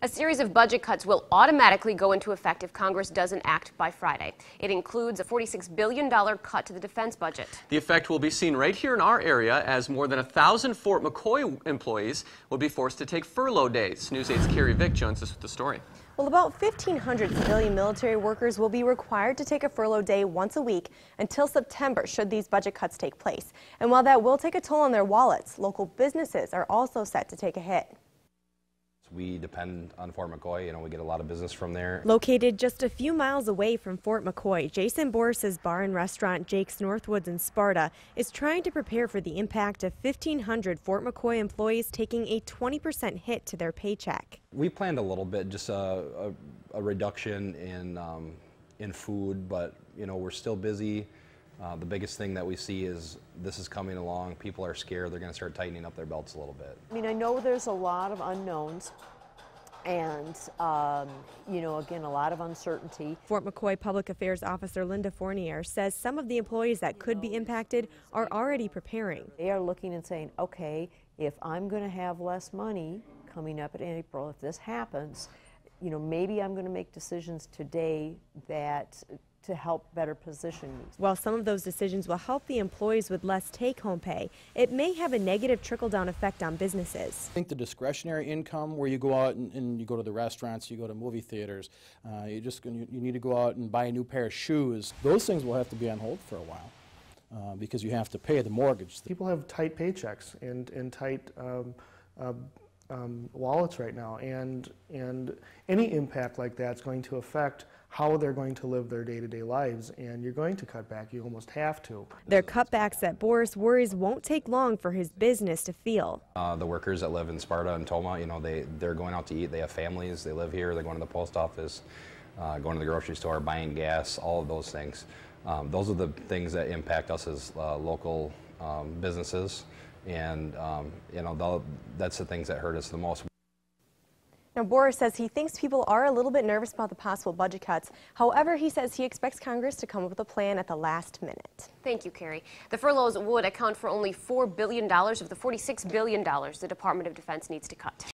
A series of budget cuts will automatically go into effect if Congress doesn't act by Friday. It includes a $46 billion cut to the defense budget. The effect will be seen right here in our area as more than 1,000 Fort McCoy employees will be forced to take furlough days. News 8's Carrie Vick joins us with the story. Well, about 1,500 civilian military workers will be required to take a furlough day once a week until September should these budget cuts take place. And while that will take a toll on their wallets, local businesses are also set to take a hit. We depend on Fort McCoy. We get a lot of business from there. Located just a few miles away from Fort McCoy, Jason Boris's bar and restaurant Jake's Northwoods in Sparta is trying to prepare for the impact of 1,500 Fort McCoy employees taking a 20% hit to their paycheck. We planned a little bit, just a reduction in food, but we're still busy. The biggest thing that we see is this is coming along. People are scared. They're going to start tightening up their belts a little bit. I know there's a lot of unknowns and, again, a lot of uncertainty. Fort McCoy Public Affairs Officer Linda Fournier says some of the employees that could be impacted are already preparing. They are looking and saying, okay, if I'm going to have less money coming up in April, if this happens, maybe I'm going to make decisions today to help better position me. While some of those decisions will help the employees with less take-home pay, it may have a negative trickle-down effect on businesses. I think the discretionary income, where you go out and you go to the restaurants, you go to movie theaters, you need to go out and buy a new pair of shoes, those things will have to be on hold for a while because you have to pay the mortgage. People have tight paychecks and tight wallets right now, and any impact like that is going to affect how they're going to live their day-to-day lives, and you're going to cut back. You almost have to. They're cutbacks that Boris worries won't take long for his business to feel. The workers that live in Sparta and Toma, they're going out to eat. They have families. They live here. They're going to the post office, going to the grocery store, buying gas, all of those things. Those are the things that impact us as local businesses, and that's the things that hurt us the most. Now, Boris says he thinks people are a little bit nervous about the possible budget cuts. However, he says he expects Congress to come up with a plan at the last minute. Thank you, Carrie. The furloughs would account for only $4 billion of the $46 billion the Department of Defense needs to cut.